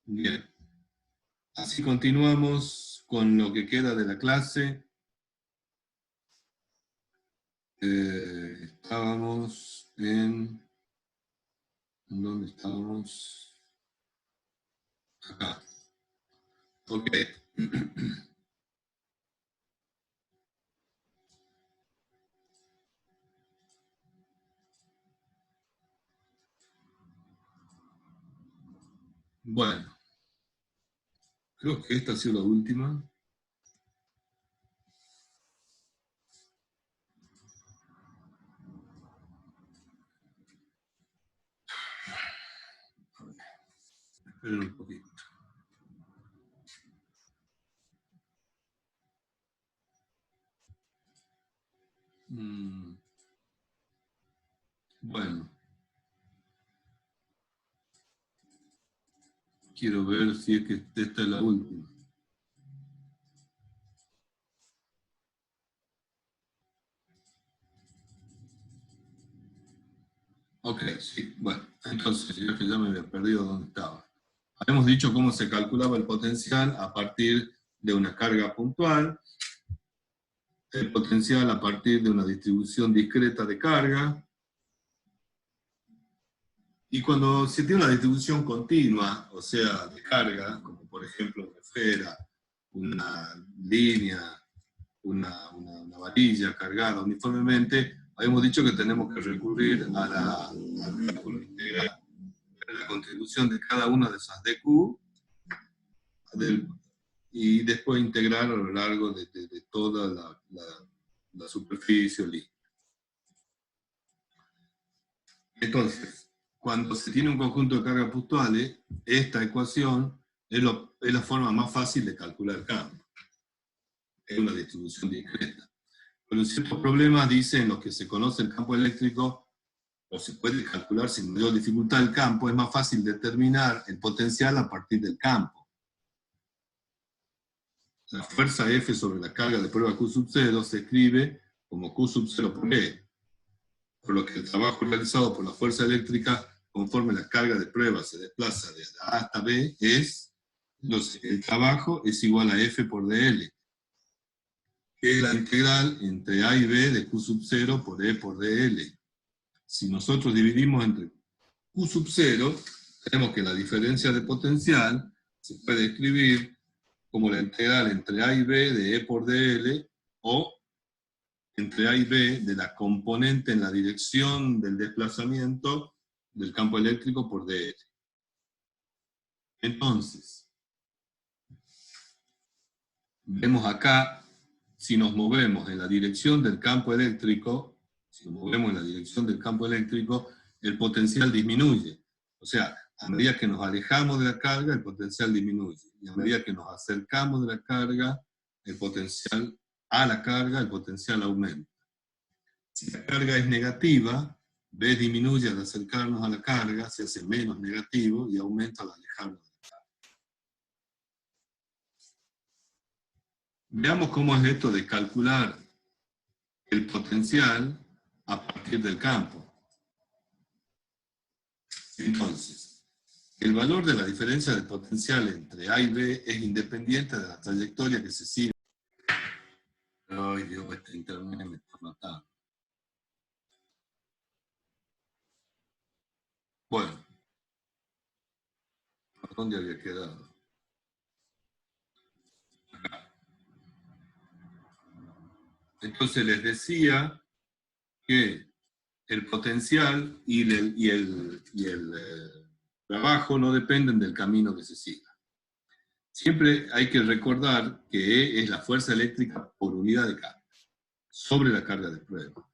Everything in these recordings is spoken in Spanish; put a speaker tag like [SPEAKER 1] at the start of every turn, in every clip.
[SPEAKER 1] Bien. Así continuamos con lo que queda de la clase. Estábamos en... ¿Dónde estábamos? Acá. Ok. Bueno, creo que esta ha sido la última. Esperen un poquito. Bueno. Quiero ver si es que esta es la última. Ok, sí. Bueno, entonces, yo que ya me había perdido dónde estaba. Habíamos dicho cómo se calculaba el potencial a partir de una carga puntual, el potencial a partir de una distribución discreta de carga, y cuando se tiene una distribución continua, o sea, de carga, como por ejemplo una esfera, una línea, una varilla cargada uniformemente, habíamos dicho que tenemos que recurrir al cálculo integral, la contribución de cada una de esas dq, y después integrar a lo largo de toda la superficie lista. Entonces, cuando se tiene un conjunto de cargas puntuales, esta ecuación es la forma más fácil de calcular el campo. Es una distribución discreta. Pero ciertos problemas dicen en los que se conoce el campo eléctrico, o se puede calcular sin mayor dificultad el campo, es más fácil determinar el potencial a partir del campo. La fuerza F sobre la carga de prueba Q sub 0 se escribe como Q sub 0 por E, por lo que el trabajo realizado por la fuerza eléctrica conforme la carga de prueba se desplaza de A hasta B es, entonces el trabajo es igual a F por dL, que es la integral entre A y B de Q sub 0 por E por dL. Si nosotros dividimos entre Q sub 0, tenemos que la diferencia de potencial se puede escribir como la integral entre A y B de E por dL, o entre A y B de la componente en la dirección del desplazamiento del campo eléctrico por dL. Entonces, vemos acá, si nos movemos en la dirección del campo eléctrico, el potencial disminuye. O sea, a medida que nos alejamos de la carga, el potencial disminuye. Y a medida que nos acercamos de la carga, el potencial aumenta. Si la carga es negativa, B disminuye al acercarnos a la carga, se hace menos negativo y aumenta al alejarnos de la carga. Veamos cómo es esto de calcular el potencial a partir del campo. Entonces, el valor de la diferencia de potencial entre A y B es independiente de la trayectoria que se sigue. Ay, Dios, este internet me está matando. Bueno, ¿a dónde había quedado? Acá. Entonces les decía que el potencial y el trabajo no dependen del camino que se siga. Siempre hay que recordar que E es la fuerza eléctrica por unidad de carga, sobre la carga de prueba.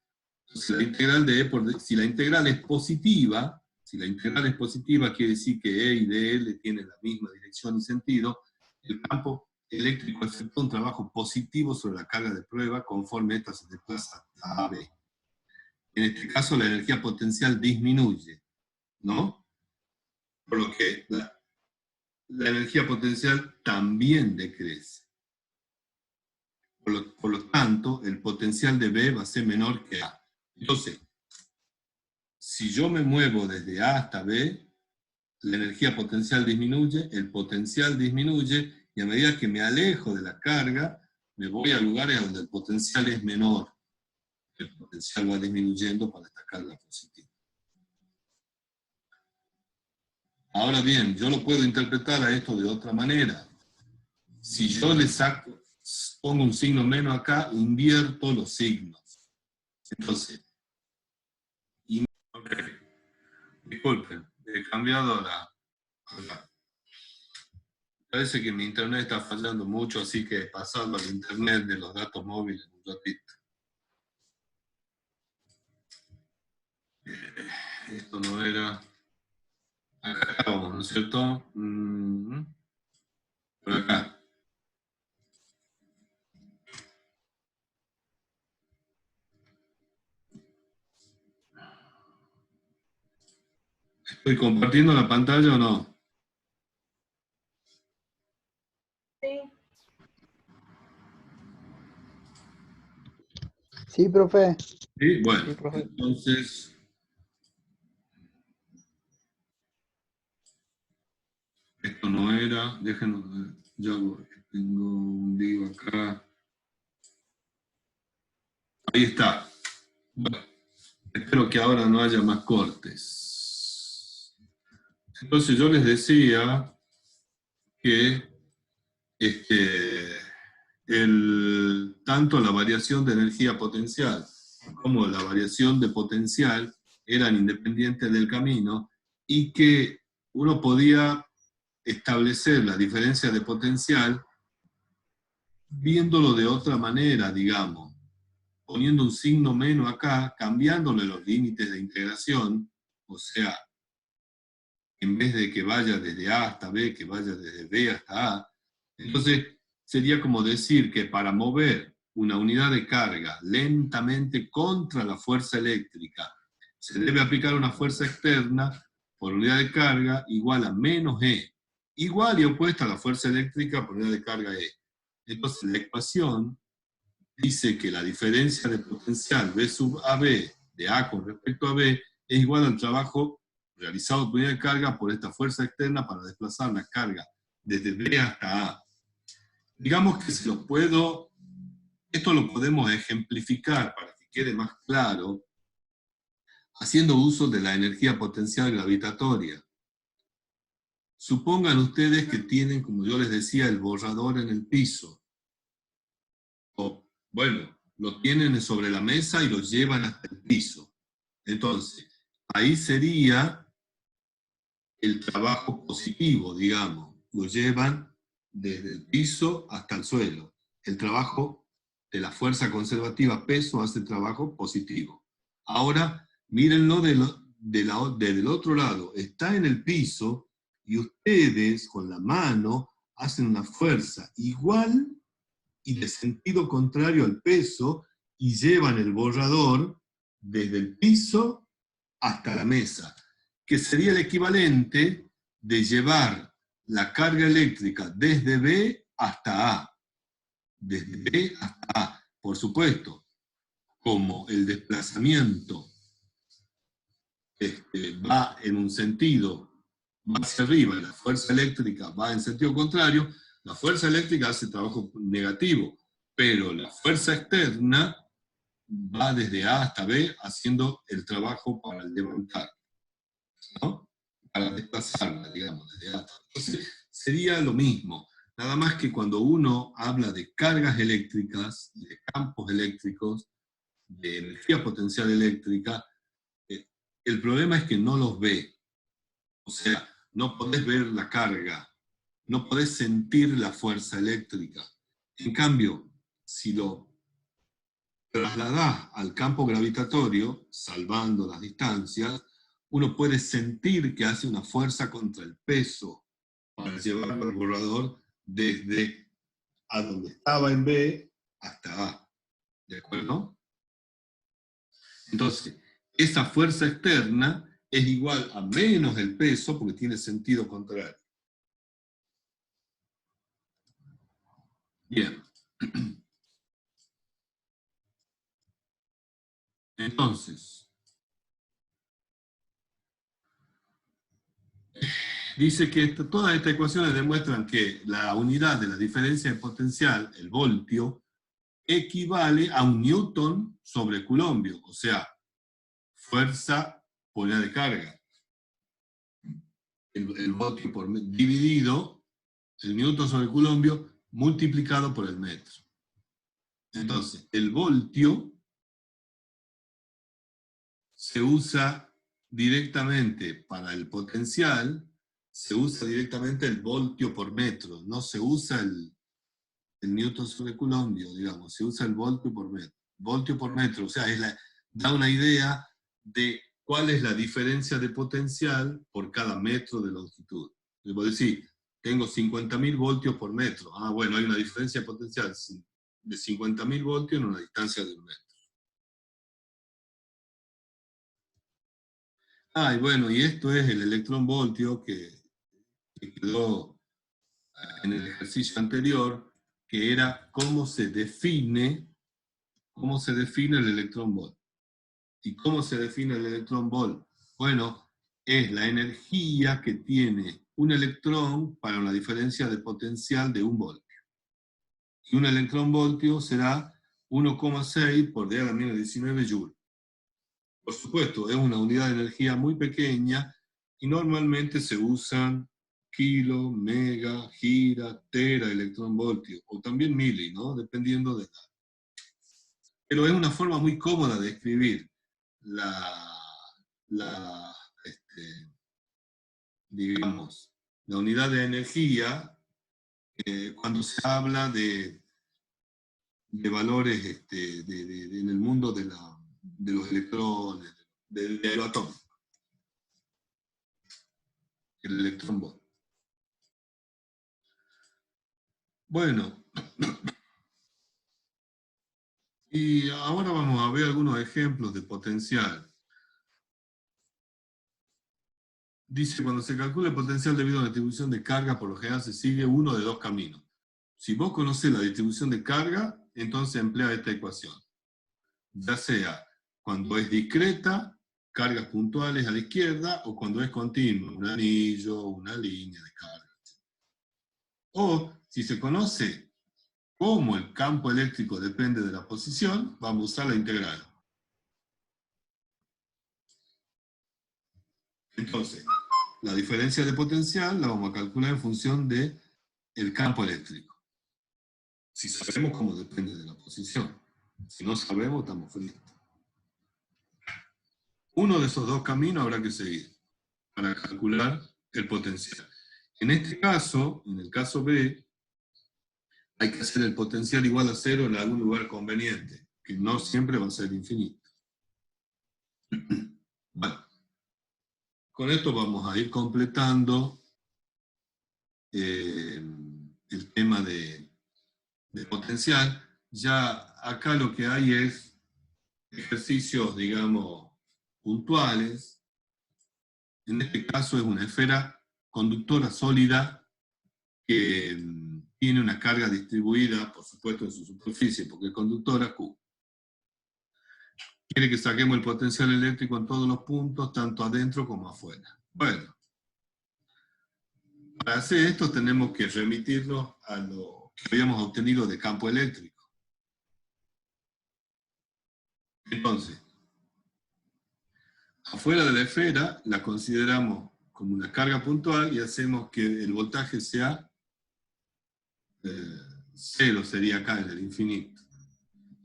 [SPEAKER 1] Entonces, la integral de E si la integral es positiva, quiere decir que E y dL tienen la misma dirección y sentido, el campo eléctrico efectúa un trabajo positivo sobre la carga de prueba conforme ésta se desplaza a B. En este caso, la energía potencial disminuye, ¿no? Por lo que la energía potencial también decrece. Por lo tanto, el potencial de B va a ser menor que A. Entonces, si yo me muevo desde A hasta B, la energía potencial disminuye, el potencial disminuye, y a medida que me alejo de la carga, me voy a lugares donde el potencial es menor. El potencial va disminuyendo para esta carga positiva. Ahora bien, yo lo puedo interpretar a esto de otra manera. Si yo le saco, pongo un signo menos acá, invierto los signos. Entonces, okay. Disculpen, he cambiado acá. Parece que mi internet está fallando mucho, así que pasando al internet de los datos móviles un ratito. Esto no era... Acá estábamos, ¿no es cierto? Por acá. ¿Estoy compartiendo la pantalla o no?
[SPEAKER 2] Sí.
[SPEAKER 3] Sí, profe.
[SPEAKER 1] Sí, bueno,
[SPEAKER 3] Sí, profe.
[SPEAKER 1] entonces... Esto no era, déjenme ver, yo tengo un lío acá. Ahí está. Bueno, espero que ahora no haya más cortes. Entonces yo les decía que tanto la variación de energía potencial como la variación de potencial eran independientes del camino y que uno podía establecer la diferencia de potencial viéndolo de otra manera, digamos, poniendo un signo menos acá, cambiándole los límites de integración, o sea, en vez de que vaya desde A hasta B, que vaya desde B hasta A. Entonces, sería como decir que para mover una unidad de carga lentamente contra la fuerza eléctrica, se debe aplicar una fuerza externa por unidad de carga igual a menos E, igual y opuesta a la fuerza eléctrica por unidad de carga E. Entonces, la ecuación dice que la diferencia de potencial B sub AB de A con respecto a B es igual al trabajo realizado por unidad de carga por esta fuerza externa para desplazar la carga desde B hasta A. Digamos que esto lo podemos ejemplificar para que quede más claro, haciendo uso de la energía potencial gravitatoria. Supongan ustedes que tienen, como yo les decía, el borrador en el piso. O, bueno, lo tienen sobre la mesa y lo llevan hasta el piso. Entonces, ahí sería el trabajo positivo, digamos. Lo llevan desde el piso hasta el suelo. El trabajo de la fuerza conservativa peso hace trabajo positivo. Ahora, mírenlo desde el otro lado. Está en el piso y ustedes con la mano hacen una fuerza igual y de sentido contrario al peso y llevan el borrador desde el piso hasta la mesa, que sería el equivalente de llevar la carga eléctrica desde B hasta A. Desde B hasta A. Por supuesto, como el desplazamiento va en un sentido, va hacia arriba, y la fuerza eléctrica va en sentido contrario, la fuerza eléctrica hace trabajo negativo, pero la fuerza externa va desde A hasta B haciendo el trabajo para levantar, ¿no? Para desplazarla, digamos, desde A hasta B. Entonces, sería lo mismo, nada más que cuando uno habla de cargas eléctricas, de campos eléctricos, de energía potencial eléctrica, el problema es que no los ve. O sea, no podés ver la carga, no podés sentir la fuerza eléctrica. En cambio, si lo trasladás al campo gravitatorio, salvando las distancias, uno puede sentir que hace una fuerza contra el peso para llevarlo al borrador desde a donde estaba en B hasta A. ¿De acuerdo? Entonces, esa fuerza externa es igual a menos el peso porque tiene sentido contrario. Bien. Entonces, Dice que todas estas ecuaciones demuestran que la unidad de la diferencia de potencial, el voltio, equivale a un newton sobre coulombio, o sea, fuerza por unidad de carga. El voltio dividido, el newton sobre coulombio, multiplicado por el metro. Entonces, el voltio se usa directamente para el potencial, se usa directamente el voltio por metro, no se usa el newton sobre coulombio, digamos, se usa el voltio por metro. Voltio por metro, o sea, da una idea de cuál es la diferencia de potencial por cada metro de longitud. Le puedo decir, tengo 50.000 voltios por metro. Ah, bueno, hay una diferencia de potencial de 50.000 voltios en una distancia de un metro. Ah, y bueno, y esto es el electronvoltio que quedó en el ejercicio anterior, que era cómo se define el electronvolt. ¿Y cómo se define el electronvolt? Bueno, es la energía que tiene un electrón para una diferencia de potencial de 1 voltio. Y un electronvoltio será 1,6 por 10 a la menos 19 joules. Por supuesto, es una unidad de energía muy pequeña y normalmente se usan kilo, mega, gira, tera, electronvoltio, o también mili, ¿no? Dependiendo de la... Pero es una forma muy cómoda de escribir digamos, la unidad de energía cuando se habla de valores en el mundo de los electrones, de los átomos. El electronvolt. Bueno, y ahora vamos a ver algunos ejemplos de potencial. Dice, cuando se calcula el potencial debido a la distribución de carga, por lo general se sigue uno de dos caminos. Si vos conocés la distribución de carga, entonces emplea esta ecuación. Ya sea cuando es discreta, cargas puntuales a la izquierda, o cuando es continua, un anillo, una línea de carga. O, si se conoce cómo el campo eléctrico depende de la posición, vamos a usar la integral. Entonces, la diferencia de potencial la vamos a calcular en función del campo eléctrico. Si sabemos cómo depende de la posición. Si no sabemos, estamos fritos. Uno de esos dos caminos habrá que seguir para calcular el potencial. En este caso, en el caso B, hay que hacer el potencial igual a 0 en algún lugar conveniente, que no siempre va a ser infinito. Bueno, con esto vamos a ir completando el tema de potencial. Ya acá lo que hay es ejercicios, digamos, puntuales. En este caso es una esfera conductora sólida que tiene una carga distribuida, por supuesto, en su superficie, porque es conductora, Q. Quiere que saquemos el potencial eléctrico en todos los puntos, tanto adentro como afuera. Bueno, para hacer esto tenemos que remitirnos a lo que habíamos obtenido de campo eléctrico. Entonces, afuera de la esfera la consideramos como una carga puntual y hacemos que el voltaje sea 0, sería acá en el infinito.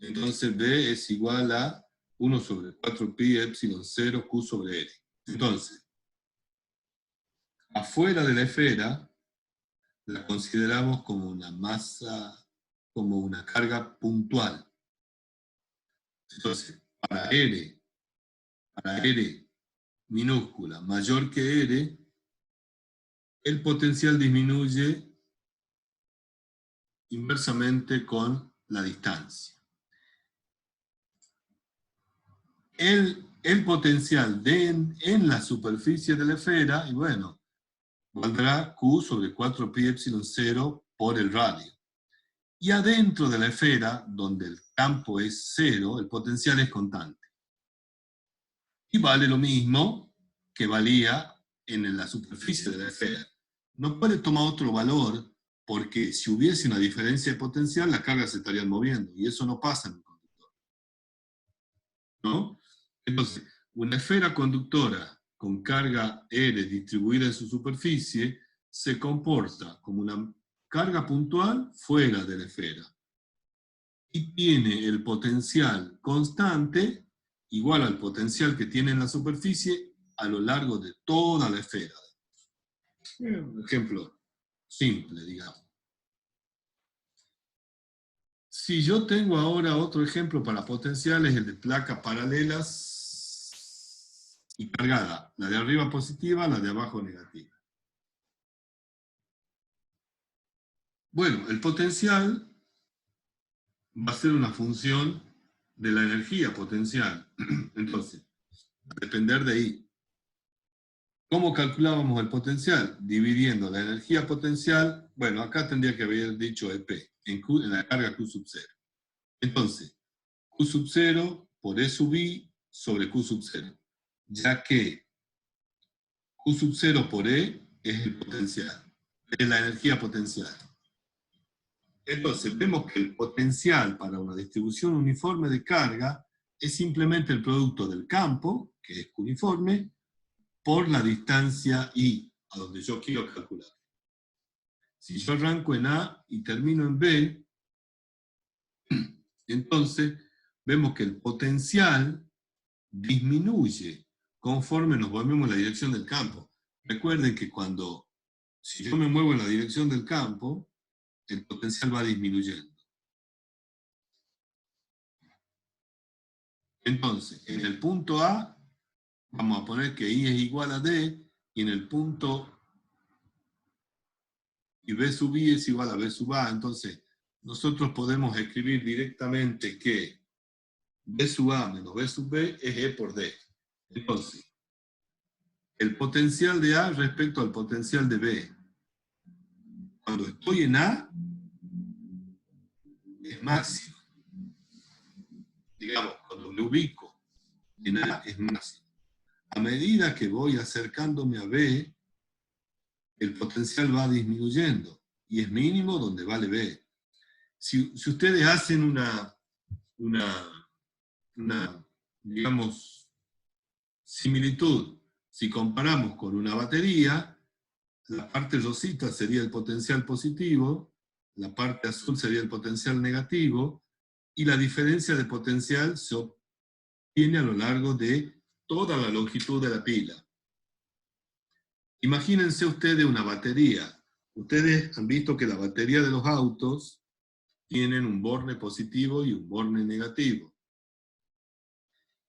[SPEAKER 1] Entonces B es igual a 1 sobre 4pi epsilon 0 Q sobre L. Entonces, afuera de la esfera la consideramos como una masa, como una carga puntual. Entonces, para R minúscula mayor que R, el potencial disminuye inversamente con la distancia. El potencial en la superficie de la esfera, y bueno, valdrá Q sobre 4pi epsilon 0 por el radio. Y adentro de la esfera, donde el campo es 0, el potencial es constante. Y vale lo mismo que valía en la superficie de la esfera. No puede tomar otro valor porque si hubiese una diferencia de potencial, las cargas se estarían moviendo, y eso no pasa en un conductor, ¿no? Entonces, una esfera conductora con carga R distribuida en su superficie se comporta como una carga puntual fuera de la esfera y tiene el potencial constante igual al potencial que tiene en la superficie a lo largo de toda la esfera. Un ejemplo simple, digamos. Si yo tengo ahora otro ejemplo para potenciales, el de placas paralelas y cargada. La de arriba positiva, la de abajo negativa. Bueno, el potencial va a ser una función de la energía potencial. Entonces, va a depender de ahí. ¿Cómo calculábamos el potencial? Dividiendo la energía potencial, bueno, acá tendría que haber dicho EP, en la carga Q sub 0. Entonces, Q sub 0 por E sub I sobre Q sub 0, ya que Q sub 0 por E es el potencial, es la energía potencial. Entonces, vemos que el potencial para una distribución uniforme de carga es simplemente el producto del campo, que es uniforme, por la distancia I, a donde yo quiero calcular. Si yo arranco en A y termino en B, entonces vemos que el potencial disminuye conforme nos movemos en la dirección del campo. Recuerden que si yo me muevo en la dirección del campo, el potencial va disminuyendo. Entonces, en el punto A, vamos a poner que I es igual a D, y en el punto y B sub I es igual a B sub A. Entonces, nosotros podemos escribir directamente que B sub A menos B sub B es E por D. Entonces, el potencial de A respecto al potencial de B, cuando estoy en A, es máximo. Digamos, cuando me ubico en A, es máximo. A medida que voy acercándome a B, el potencial va disminuyendo, y es mínimo donde vale B. Si ustedes hacen una digamos, similitud, si comparamos con una batería, la parte rosita sería el potencial positivo, la parte azul sería el potencial negativo, y la diferencia de potencial se obtiene a lo largo de toda la longitud de la pila. Imagínense ustedes una batería. Ustedes han visto que la batería de los autos tienen un borne positivo y un borne negativo.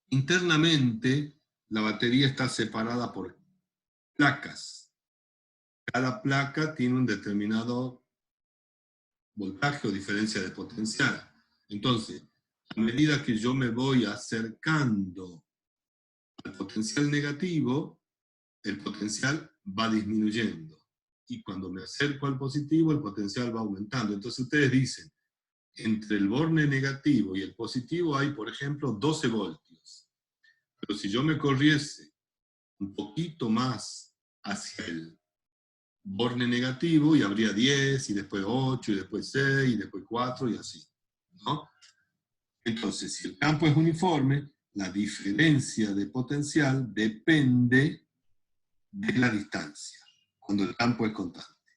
[SPEAKER 1] Internamente, la batería está separada por placas. Cada placa tiene un determinado voltaje o diferencia de potencial. Entonces, a medida que yo me voy acercando al potencial negativo, el potencial va disminuyendo. Y cuando me acerco al positivo, el potencial va aumentando. Entonces ustedes dicen, entre el borne negativo y el positivo hay, por ejemplo, 12 voltios. Pero si yo me corriese un poquito más hacia el borne negativo, y habría 10, y después 8, y después 6, y después 4, y así, ¿no? Entonces, si el campo es uniforme, la diferencia de potencial depende de la distancia, cuando el campo es constante.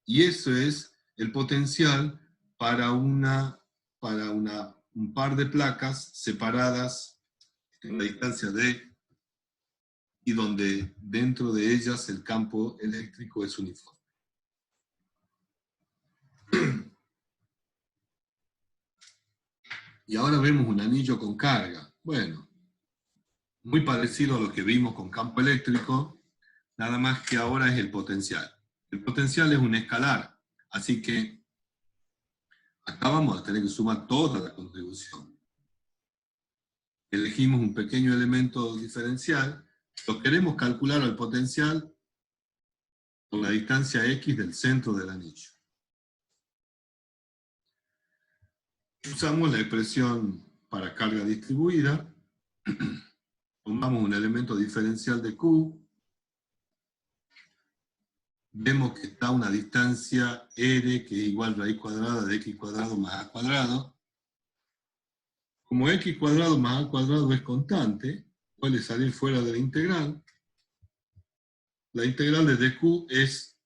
[SPEAKER 1] Y eso es el potencial para un par de placas separadas en la distancia D, y donde dentro de ellas el campo eléctrico es uniforme. Y ahora vemos un anillo con carga. Bueno, muy parecido a lo que vimos con campo eléctrico, nada más que ahora es el potencial. El potencial es un escalar, así que acá vamos a tener que sumar toda la contribución. Elegimos un pequeño elemento diferencial, lo queremos calcular al potencial con la distancia X del centro del anillo. Usamos la expresión para carga distribuida, tomamos un elemento diferencial de Q, vemos que está una distancia r que es igual a raíz cuadrada de x cuadrado más a cuadrado. Como x cuadrado más a cuadrado es constante, puede salir fuera de la integral. La integral de dq es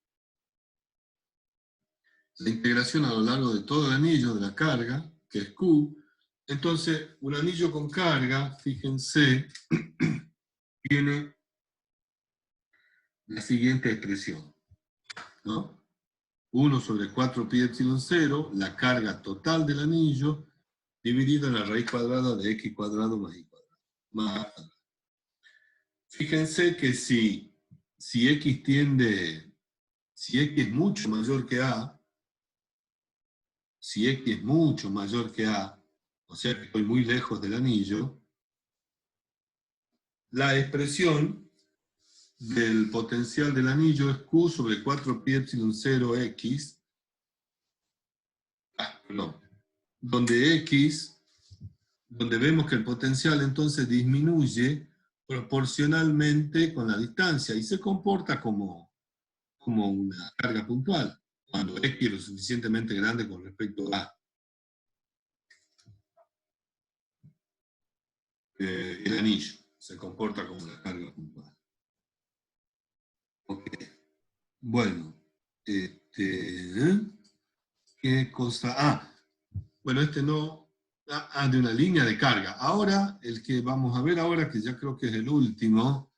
[SPEAKER 1] la integración a lo largo de todo el anillo de la carga, que es q. Entonces, un anillo con carga, fíjense, tiene la siguiente expresión, ¿no? 1 sobre 4 pi epsilon 0, la carga total del anillo, dividida en la raíz cuadrada de x cuadrado más y cuadrado. Más a cuadrado. Fíjense que si x es mucho mayor que a, si x es mucho mayor que a, o sea que estoy muy lejos del anillo, la expresión del potencial del anillo es q sobre 4 pi epsilon 0 x, donde vemos que el potencial entonces disminuye proporcionalmente con la distancia y se comporta como una carga puntual, cuando x es lo suficientemente grande con respecto a el anillo, se comporta como una carga puntual. Ok. Bueno, ¿qué cosa? Bueno, no, de una línea de carga. Ahora, el que vamos a ver ahora, que ya creo que es el último,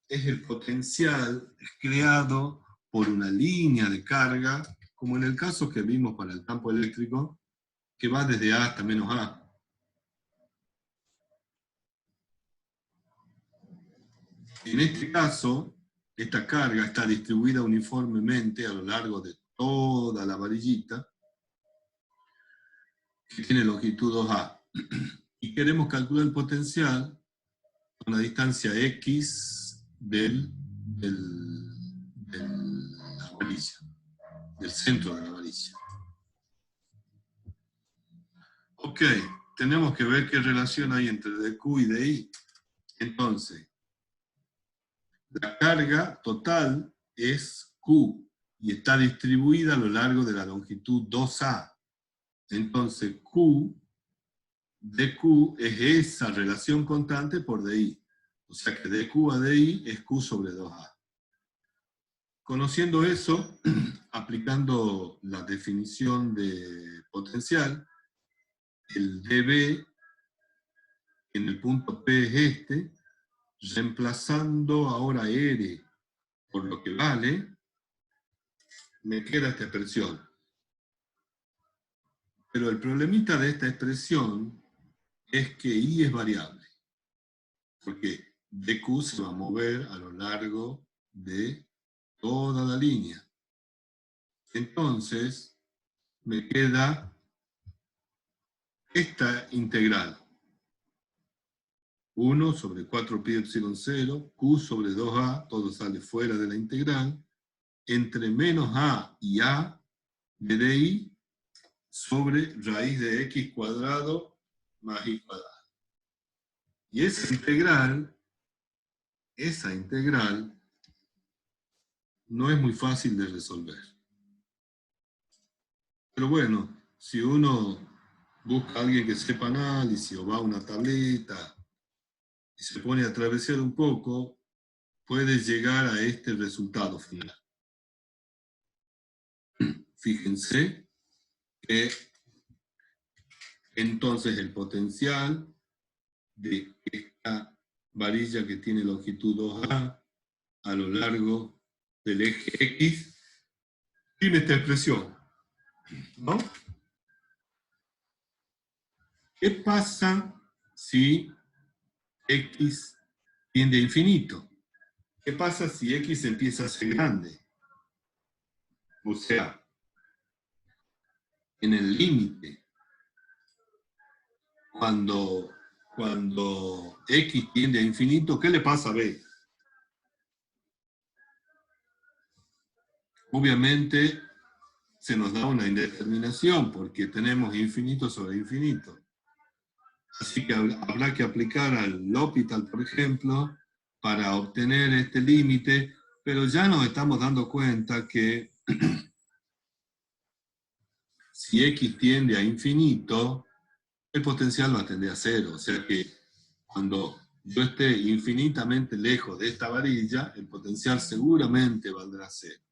[SPEAKER 1] es el potencial creado por una línea de carga, como en el caso que vimos para el campo eléctrico, que va desde A hasta menos A. En este caso, esta carga está distribuida uniformemente a lo largo de toda la varillita, que tiene longitud 2A. Y queremos calcular el potencial a una distancia X de la varilla, del centro de la varilla. Ok, tenemos que ver qué relación hay entre dq y di. Entonces, la carga total es Q y está distribuida a lo largo de la longitud 2A. Entonces, Q de Q es esa relación constante por DI. O sea que de Q a DI es Q sobre 2A. Conociendo eso, aplicando la definición de potencial, el dB en el punto P es este, reemplazando ahora R por lo que vale, me queda esta expresión. Pero el problemita de esta expresión es que I es variable, porque dq se va a mover a lo largo de toda la línea. Entonces, me queda esta integral. 1 sobre 4 pi epsilon 0, q sobre 2a, todo sale fuera de la integral, entre menos a y a de di sobre raíz de x cuadrado más y cuadrado. Y esa integral no es muy fácil de resolver. Pero bueno, si uno busca a alguien que sepa análisis o va a una tableta y se pone a travesear un poco, puede llegar a este resultado final. Fíjense que entonces el potencial de esta varilla que tiene longitud 2A a lo largo del eje X tiene esta expresión, ¿no? ¿Qué pasa si X tiende a infinito? ¿Qué pasa si X empieza a ser grande? O sea, en el límite, cuando X tiende a infinito, ¿qué le pasa a B? Obviamente se nos da una indeterminación porque tenemos infinito sobre infinito. Así que habrá que aplicar al L'Hopital, por ejemplo, para obtener este límite, Pero ya nos estamos dando cuenta que si X tiende a infinito, el potencial va a tender a cero. O sea que cuando yo esté infinitamente lejos de esta varilla, el potencial seguramente valdrá cero.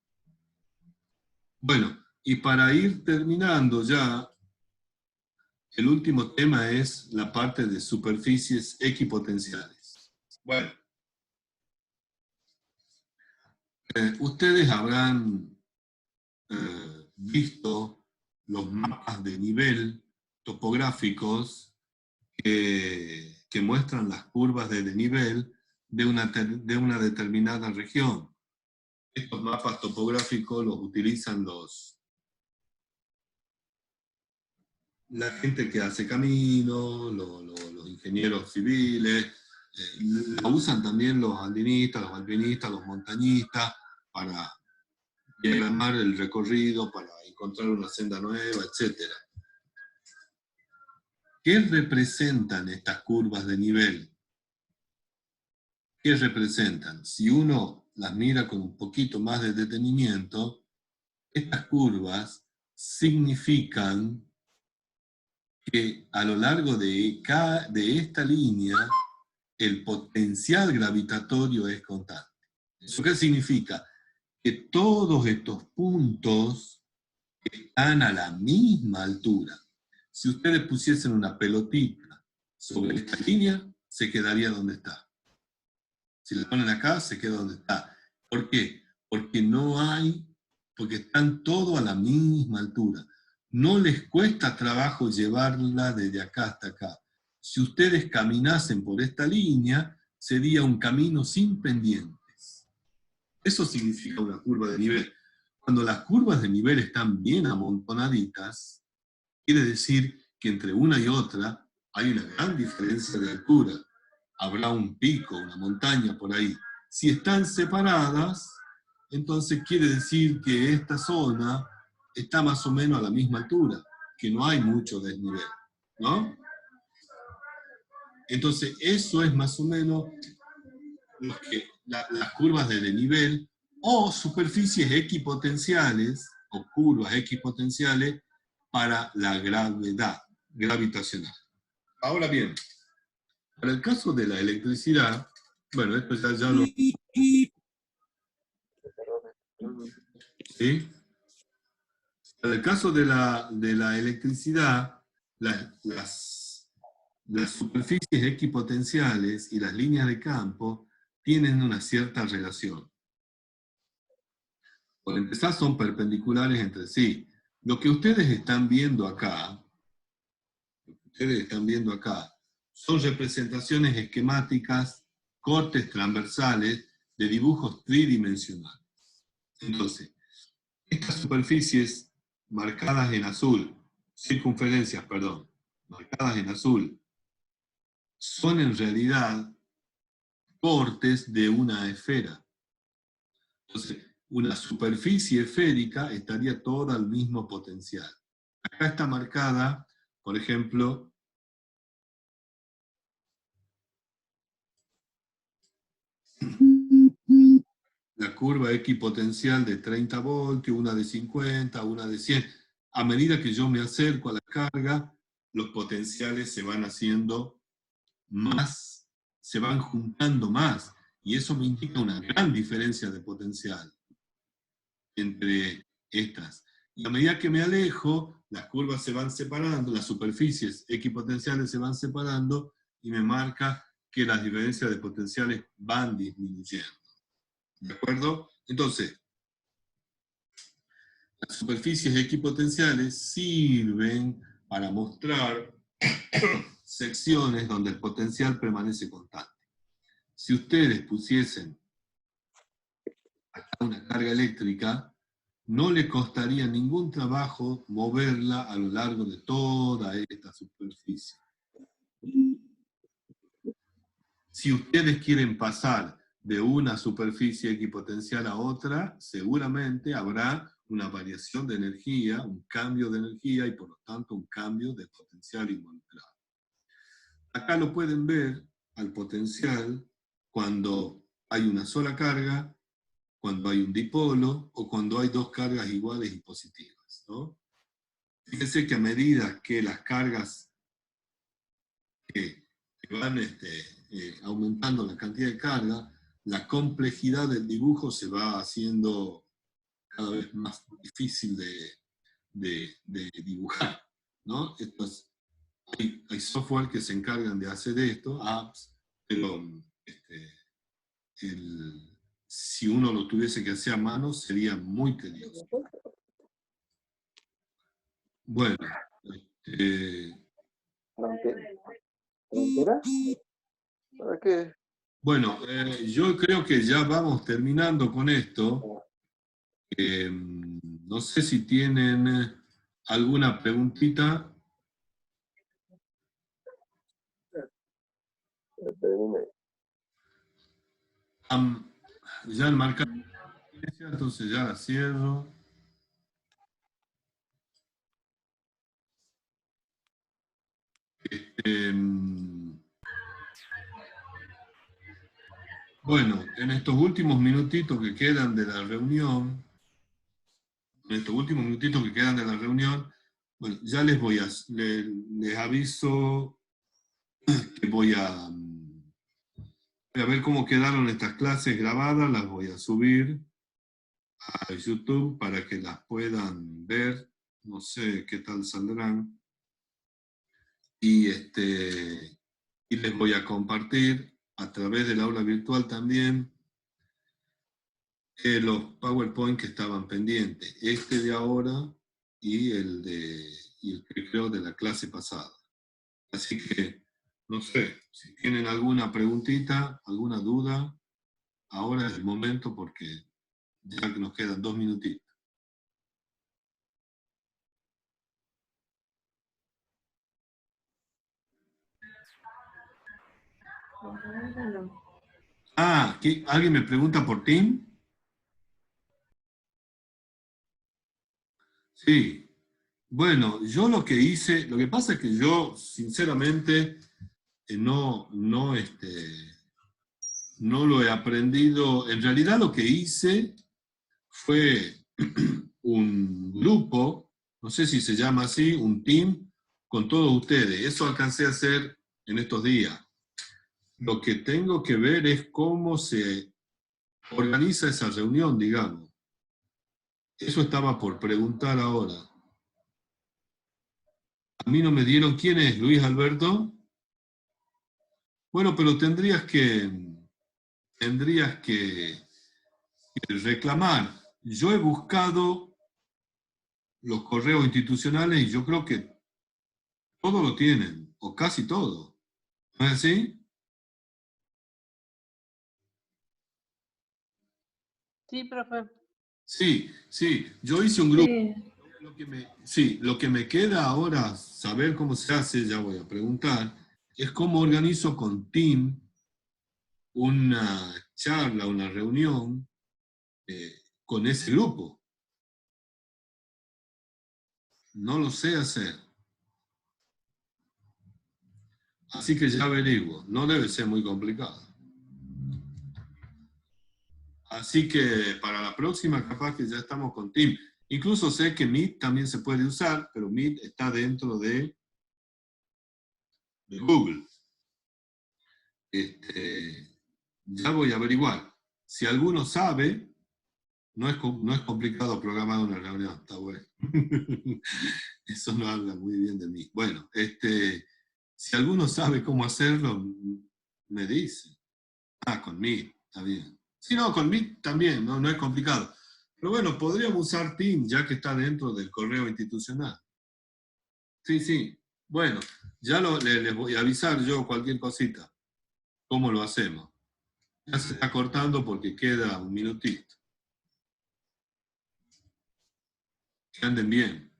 [SPEAKER 1] Bueno, y para ir terminando ya, el último tema es la parte de superficies equipotenciales. Bueno, ustedes habrán visto los mapas de nivel topográficos que muestran las curvas de desnivel de una determinada región. Estos mapas topográficos los utilizan la gente que hace caminos, los ingenieros civiles, la usan también los andinistas, los alpinistas, los montañistas, para diagramar el recorrido, para encontrar una senda nueva, etc. ¿Qué representan estas curvas de nivel? ¿Qué representan? Si uno las mira con un poquito más de detenimiento, estas curvas significan que a lo largo de esta línea el potencial gravitatorio es constante. ¿Eso qué significa? Que todos estos puntos están a la misma altura. Si ustedes pusiesen una pelotita sobre esta línea, se quedaría donde está. Si la ponen acá, se queda donde está. ¿Por qué? Porque están todos a la misma altura. No les cuesta trabajo llevarla desde acá hasta acá. Si ustedes caminasen por esta línea, sería un camino sin pendientes. Eso significa una curva de nivel. Cuando las curvas de nivel están bien amontonaditas, quiere decir que entre una y otra hay una gran diferencia de altura. Habrá un pico, una montaña por ahí. Si están separadas, entonces quiere decir que esta zona está más o menos a la misma altura, que no hay mucho desnivel, ¿no? Entonces eso es más o menos las curvas de desnivel o superficies equipotenciales o curvas equipotenciales para la gravedad gravitacional. Ahora bien, para el caso de la electricidad, bueno, esto ya lo... ¿Sí? Para el caso de la electricidad, las superficies equipotenciales y las líneas de campo tienen una cierta relación. Por empezar, son perpendiculares entre sí. Lo que ustedes están viendo acá, son representaciones esquemáticas, cortes transversales de dibujos tridimensionales. Entonces, estas superficies marcadas en azul, circunferencias, perdón, marcadas en azul, son en realidad cortes de una esfera. Entonces, una superficie esférica estaría toda al mismo potencial. Acá está marcada, por ejemplo, la curva equipotencial de 30 voltios, una de 50, una de 100. A medida que yo me acerco a la carga, los potenciales se van haciendo más, se van juntando más, y eso me indica una gran diferencia de potencial entre estas. Y a medida que me alejo, las curvas se van separando, las superficies equipotenciales se van separando, y me marca que las diferencias de potenciales van disminuyendo. ¿De acuerdo? Entonces, las superficies equipotenciales sirven para mostrar secciones donde el potencial permanece constante. Si ustedes pusiesen acá una carga eléctrica, no le costaría ningún trabajo moverla a lo largo de toda esta superficie. Si ustedes quieren pasar de una superficie equipotencial a otra, seguramente habrá una variación de energía, un cambio de energía y por lo tanto un cambio de potencial involucrado. Acá lo pueden ver al potencial cuando hay una sola carga cuando hay un dipolo o cuando hay dos cargas iguales y positivas, ¿no? Fíjense que a medida que las cargas que van aumentando la cantidad de carga, la complejidad del dibujo se va haciendo cada vez más difícil de dibujar, ¿no? Hay software que se encargan de hacer esto, apps, pero si uno lo tuviese que hacer a mano sería muy tedioso. Bueno,
[SPEAKER 2] ¿Para qué?
[SPEAKER 1] bueno, yo creo que ya vamos terminando con esto. No sé si tienen alguna preguntita. Ya enmarcado, entonces ya la cierro. Bueno, en estos últimos minutitos que quedan de la reunión, bueno, ya les aviso que voy a ver cómo quedaron estas clases grabadas, las voy a subir a YouTube para que las puedan ver, no sé qué tal saldrán, y les voy a compartir a través del aula virtual también los PowerPoint que estaban pendientes, este de ahora y el que creo de la clase pasada. Así que, no sé, si tienen alguna preguntita, alguna duda, ahora es el momento porque ya que nos quedan 2 minutitos. Ah, ¿alguien me pregunta por Team? Sí. Bueno, yo lo que hice, lo que pasa es que yo, sinceramente, no lo he aprendido. En realidad lo que hice fue un grupo, no sé si se llama así, un team, con todos ustedes. Eso alcancé a hacer en estos días. Lo que tengo que ver es cómo se organiza esa reunión, digamos. Eso estaba por preguntar ahora. A mí no me dieron quién es, Luis Alberto. Bueno, pero tendrías que reclamar. Yo he buscado los correos institucionales y yo creo que todo lo tienen, o casi todo. ¿No es así?
[SPEAKER 3] Sí, profe.
[SPEAKER 1] Sí, yo hice un grupo.
[SPEAKER 3] Sí.
[SPEAKER 1] Lo que me queda ahora, saber cómo se hace, ya voy a preguntar, es cómo organizo con Team una charla, una reunión con ese grupo. No lo sé hacer. Así que ya averiguo. No debe ser muy complicado. Así que para la próxima capaz que ya estamos con Team. Incluso sé que Meet también se puede usar, pero Meet está dentro de Google. Ya voy a averiguar. Si alguno sabe, no es complicado programar una reunión, está bueno. Eso no habla muy bien de mí. Bueno, si alguno sabe cómo hacerlo, me dice. Ah, con Meet, está bien. Sí, no, con Meet también, no es complicado. Pero bueno, podríamos usar Teams ya que está dentro del correo institucional. Sí. Bueno, ya les voy a avisar yo cualquier cosita. ¿Cómo lo hacemos? Ya se está cortando porque queda un minutito. Que anden bien.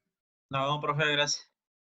[SPEAKER 4] No, profe, gracias.